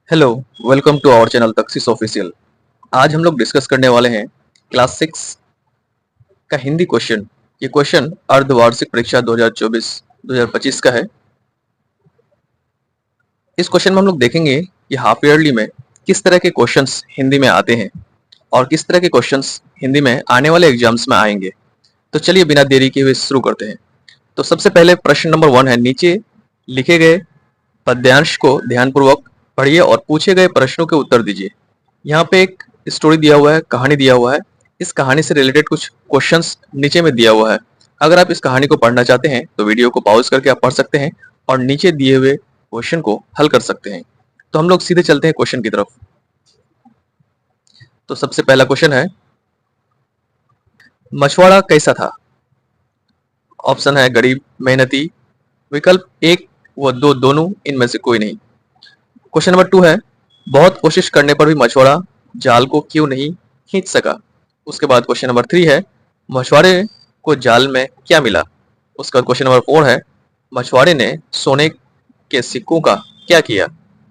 Hello, welcome to our channel तक्सीस official. आज हम लोग डिस्कस करने वाले हैं क्लास 6 का हिंदी क्वेश्चन। ये क्वेश्चन अर्धवार्षिक परीक्षा 2024-2025 का है। इस क्वेश्चन में हम लोग देखेंगे कि हाफ ईयरली में किस तरह के क्वेश्चंस हिंदी में आते हैं और किस तरह के क्वेश्चंस हिंदी में आने वाले एग्जाम्स में आएंगे। तो चलिए बिना देरी किए हुए शुरू करते हैं। तो सबसे पहले प्रश्न नंबर 1 है, नीचे लिखे गए पद्यांश को ध्यानपूर्वक पढ़िए और पूछे गए प्रश्नों के उत्तर दीजिए। यहाँ पे एक स्टोरी दिया हुआ है, कहानी दिया हुआ है। इस कहानी से रिलेटेड कुछ क्वेश्चंस नीचे में दिया हुआ है। अगर आप इस कहानी को पढ़ना चाहते हैं तो वीडियो को पॉज करके आप पढ़ सकते हैं और नीचे दिए हुए क्वेश्चन को हल कर सकते हैं। तो हम लोग सीधे चलते हैं क्वेश्चन की तरफ। तो सबसे पहला क्वेश्चन है, मछुआरा कैसा था? ऑप्शन है गरीब, मेहनती, विकल्प 1 व 2 दोनों, इनमें से कोई नहीं। क्वेश्चन नंबर 2 है, बहुत कोशिश करने पर भी मछुआरा जाल को क्यों नहीं खींच सका? उसके बाद क्वेश्चन नंबर 3 है, मछुआरे को जाल में क्या मिला? उसके बाद क्वेश्चन नंबर 4 है, मछुआरे ने सोने के सिक्कों का क्या किया?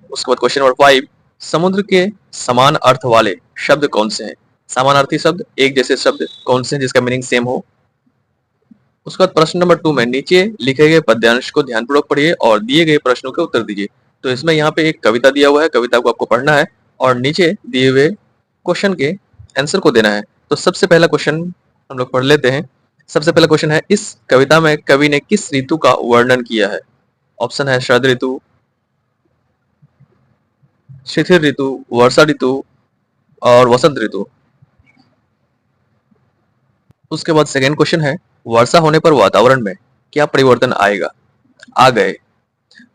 उसके बाद क्वेश्चन नंबर 5, समुद्र के समान अर्थ वाले शब्द कौन से हैं? समानार्थी शब्द, एक जैसे शब्द कौन से हैं जिसका मीनिंग सेम हो? उसके बाद प्रश्न नंबर 2 में नीचे लिखे गए पद्यांश को ध्यानपूर्वक पढ़िए और दिए गए प्रश्नों के उत्तर दीजिए। तो इसमें यहाँ पे एक कविता दिया हुआ है, कविता को आपको पढ़ना है और नीचे दिए हुए क्वेश्चन के आंसर को देना है। तो सबसे पहला क्वेश्चन हम लोग पढ़ लेते हैं। सबसे पहला क्वेश्चन है, इस कविता में कवि ने किस ऋतु का वर्णन किया है? ऑप्शन है शरद ऋतु, शिशिर ऋतु, वर्षा ऋतु और वसंत ऋतु। उसके बाद सेकेंड क्वेश्चन है, वर्षा होने पर वातावरण में क्या परिवर्तन आएगा? आ गए।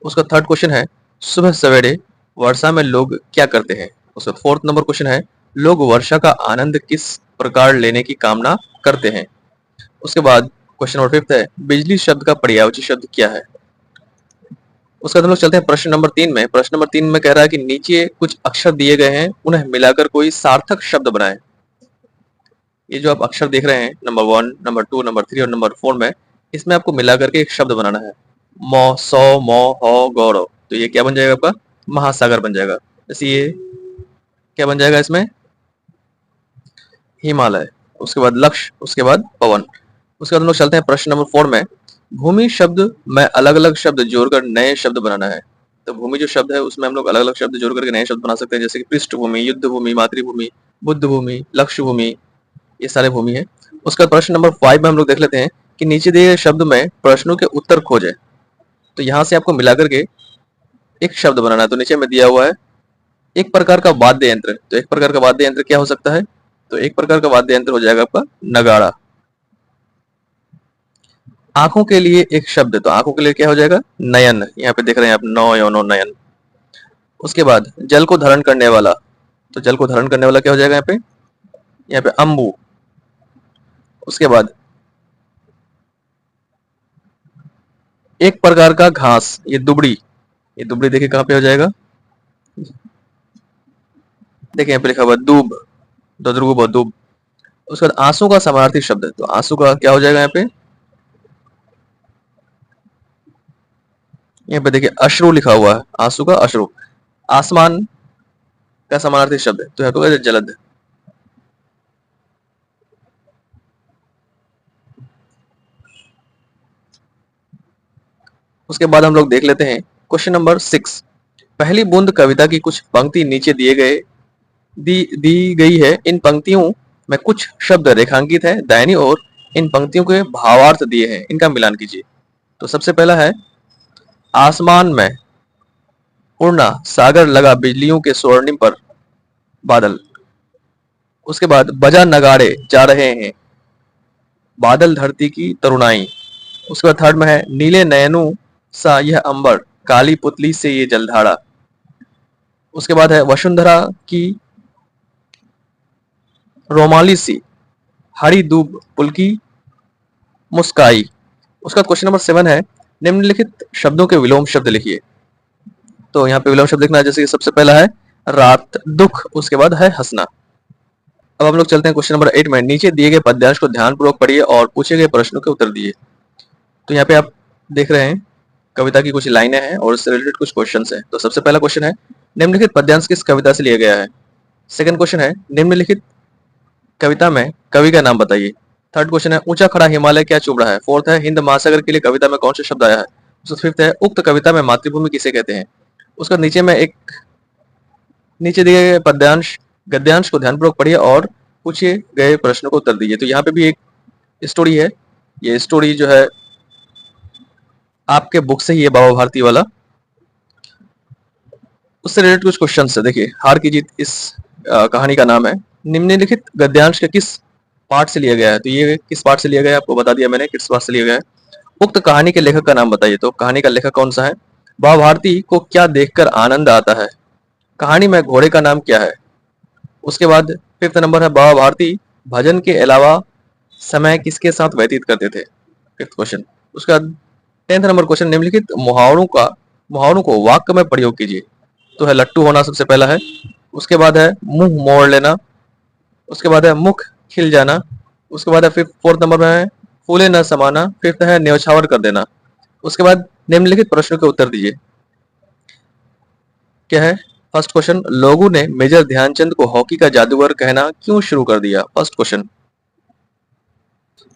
उसका थर्ड क्वेश्चन है, सुबह सवेरे वर्षा में लोग क्या करते हैं? उसका फोर्थ नंबर क्वेश्चन है, लोग वर्षा का आनंद किस प्रकार लेने की कामना करते हैं? उसके बाद क्वेश्चन नंबर फिफ्थ है, बिजली शब्द का पर्यायवाची शब्द क्या है? उसके बाद हम लोग चलते हैं प्रश्न नंबर 3 में। प्रश्न नंबर 3 में कह रहा है कि नीचे कुछ अक्षर दिए गए हैं, उन्हें मिलाकर कोई सार्थक शब्द बनाएं। ये जो आप अक्षर देख रहे हैं नंबर 1, नंबर 2, नंबर 3 और नंबर 4 में, इसमें आपको मिलाकर के एक शब्द बनाना है। मौ, सौ, मौ, हौ, गौरव। तो ये क्या बन जाएगा आपका? महासागर बन जाएगा। जैसे ये क्या बन जाएगा इसमें? हिमालय। उसके बाद लक्ष्य, उसके बाद पवन। उसके बाद हम लोग चलते हैं प्रश्न नंबर 4 में। भूमि शब्द में अलग अलग शब्द जोड़कर नए शब्द बनाना है। तो भूमि जो शब्द है उसमें हम लोग अलग अलग शब्द जोड़ करके नए शब्द बना सकते हैं, जैसे कि पृष्ठभूमि, युद्ध भूमि, मातृभूमि, बुद्ध भूमि, लक्ष्य भूमि, ये सारे भूमि है। उसका प्रश्न नंबर 5 में हम लोग देख लेते हैं कि नीचे दिए गए शब्द में प्रश्नों के उत्तर खोजें। तो यहाँ से आपको मिला करके एक शब्द बनाना है। तो नीचे में दिया हुआ है एक प्रकार का वाद्य यंत्र। तो एक प्रकार का वाद्य यंत्र क्या हो सकता है? तो एक प्रकार का वाद्य यंत्र हो जाएगा आपका नगाड़ा। आंखों के लिए एक शब्द, तो आंखों के लिए क्या हो जाएगा? नयन। यहाँ पे देख रहे हैं आप, नौ योनो नयन। उसके बाद जल को धारण करने वाला, तो जल को धारण करने वाला क्या हो जाएगा यहाँ पे अम्बु। उसके बाद एक प्रकार का घास, ये दुबड़ी। ये दुबड़ी देखिए कहाँ पे हो जाएगा? देखिए यहाँ पे लिखा हुआ दूब, दुद्रुब और दूब। उसके बाद आंसू का समानार्थी शब्द, तो आंसू का क्या हो जाएगा यहाँ पे देखिए अश्रु लिखा हुआ है, आंसू का अश्रु। आसमान का समानार्थी शब्द है, तो यहाँ पे जलद। उसके बाद हम लोग देख लेते हैं क्वेश्चन नंबर 6। पहली बूंद कविता की कुछ पंक्ति नीचे दी गई है। इन पंक्तियों में कुछ शब्द रेखांकित है दाहिनी ओर। इन पंक्तियों के भावार्थ दिए हैं, इनका मिलान कीजिए। तो सबसे पहला है, आसमान में उड़ना, सागर लगा बिजलियों के स्वर्णिम पर बादल। उसके बाद बजा नगाड़े जा रहे हैं बादल धरती की तरुणाई। उसके बाद थर्ड में है, नीले नयनों सा यह अंबर, काली पुतली से ये जलधारा। उसके बाद है, वसुंधरा की रोमाली सी हरी दूब पुलकी मुस्काई। उसका क्वेश्चन नंबर 7 है, निम्नलिखित शब्दों के विलोम शब्द लिखिए। तो यहाँ पे विलोम शब्द लिखना है, जैसे कि सबसे पहला है रात, दुख। उसके बाद है हंसना। अब हम लोग चलते हैं क्वेश्चन नंबर 8 में। नीचे दिए गए पद्यांश को ध्यानपूर्वक पढ़िए और पूछे गए प्रश्नों के उत्तर दिए। तो यहाँ पे आप देख रहे हैं कविता की कुछ लाइनें हैं और उससे रिलेटेड कुछ क्वेश्चंस हैं। तो सबसे पहला क्वेश्चन है, निम्नलिखित पद्यांश किस कविता से लिया गया है? सेकंड क्वेश्चन है, निम्नलिखित कविता में कवि का नाम बताइए। थर्ड क्वेश्चन है, ऊंचा खड़ा हिमालय क्या चुभ रहा है? फोर्थ है, हिंद महासागर के लिए कविता में कौन सा शब्द आया है? उसका फिफ्थ है, उक्त कविता में मातृभूमि किसे कहते हैं? उसका नीचे में एक नीचे दिए गए पद्यांश गद्यांश को ध्यानपूर्वक पढ़िए और पूछे गए प्रश्नों को उत्तर दीजिए। तो यहाँ पे भी एक स्टोरी है, ये स्टोरी जो है आपके बुक से ही है, बाबा भारती वाला। उससे रिलेटेड कुछ क्वेश्चन है। देखिए, हार की जीत इस कहानी का नाम है। निम्नलिखित गद्यांश के किस पार्ट से लिया गया है? तो ये किस पार्ट से लिया गया है आपको बता दिया मैंने, किस पार्ट से लिया गया है। उक्त कहानी के लेखक का नाम बताइए। तो कहानी का लेखक कौन सा है? बाबा भारती को क्या देखकर आनंद आता है? कहानी में घोड़े का नाम क्या है? उसके बाद फिफ्थ नंबर है, बाबा भारती भजन के अलावा समय किसके साथ व्यतीत करते थे? Fifth question. उसका 10th नंबर क्वेश्चन, निम्नलिखित मुहावरों को वाक्य में प्रयोग कीजिए। तो है लट्टू होना सबसे पहला है, उसके बाद है मुंह मोड़ लेना, उसके बाद है मुख खिल जाना, उसके बाद है फोर्थ नंबर में है फूले न समाना, फिफ्थ है न्यौछावर कर देना। उसके बाद निम्नलिखित प्रश्नों के उत्तर दीजिए। क्या है? फर्स्ट क्वेश्चन, लोगों ने मेजर ध्यानचंद को हॉकी का जादूगर कहना क्यों शुरू कर दिया? First question.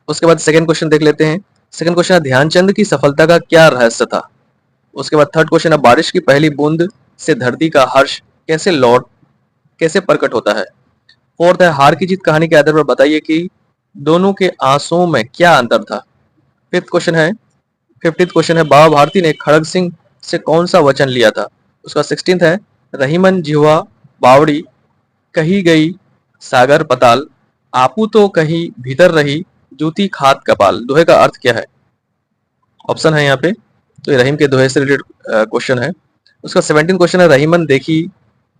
उसके बाद सेकंड क्वेश्चन देख लेते हैं। सेकंड क्वेश्चन है, ध्यानचंद की सफलता का क्या रहस्य था? उसके बाद थर्ड क्वेश्चन है, बारिश की पहली बूंद से धरती का हर्ष कैसे प्रकट होता है? फोर्थ है, हार की जीत कहानी के आधार पर बताइए कि दोनों के आंसुओं में क्या अंतर था? फिफ्थ क्वेश्चन है 15th क्वेश्चन है, बाबा भारती ने खड़ग सिंह से कौन सा वचन लिया था? उसका 16th है, रहीमन जिह्वा बावड़ी कही गई सागर पताल, आपू तो कहीं भीतर रही जूती खात कपाल। दोहे का अर्थ क्या है? ऑप्शन है यहाँ पे, तो ये रहीम के दोहे से रिलेटेड क्वेश्चन है। उसका 17th क्वेश्चन है, रहीमन देखी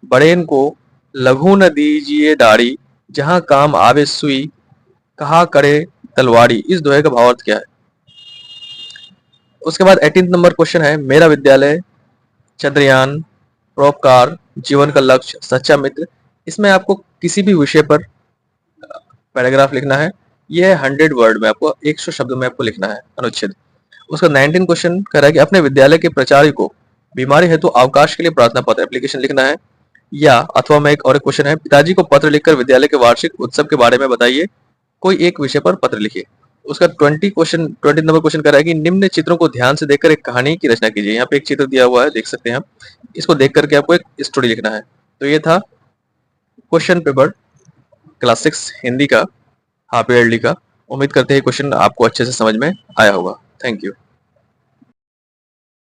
बड़ेन को लघु न दीजिए दाढ़ी, जहां काम आवे सुई कहा करे तलवारी। इस दोहे का भावार्थ क्या है? उसके बाद 18th नंबर क्वेश्चन है, मेरा विद्यालय चंद्रयान परोपकार जीवन का लक्ष्य सच्चा मित्र। इसमें आपको किसी भी विषय पर पैराग्राफ लिखना है। यह है 100 वर्ड में, आपको 100 शब्दों में आपको लिखना है अनुच्छेद। उसका 19 क्वेश्चन कह रहा है कि अपने विद्यालय के प्राचार्य को बीमारी हेतु अवकाश के लिए प्रार्थना पत्र एप्लीकेशन लिखना है। या अथवा में एक और क्वेश्चन है, पिताजी को पत्र लिखकर विद्यालय के वार्षिक उत्सव के बारे में बताइए, कोई एक विषय पर पत्र लिखिए। उसका 20 नंबर क्वेश्चन कर रहा है कि निम्न चित्रों को ध्यान से देखकर एक कहानी की रचना कीजिए। यहाँ पे एक चित्र दिया हुआ है, देख सकते हैं आप, इसको देख करके आपको एक स्टोरी लिखना है। तो ये था क्वेश्चन पेपर क्लास 6 हिंदी का हाफ ईयरली का। उम्मीद करते हैं क्वेश्चन आपको अच्छे से समझ में आया होगा। Thank you.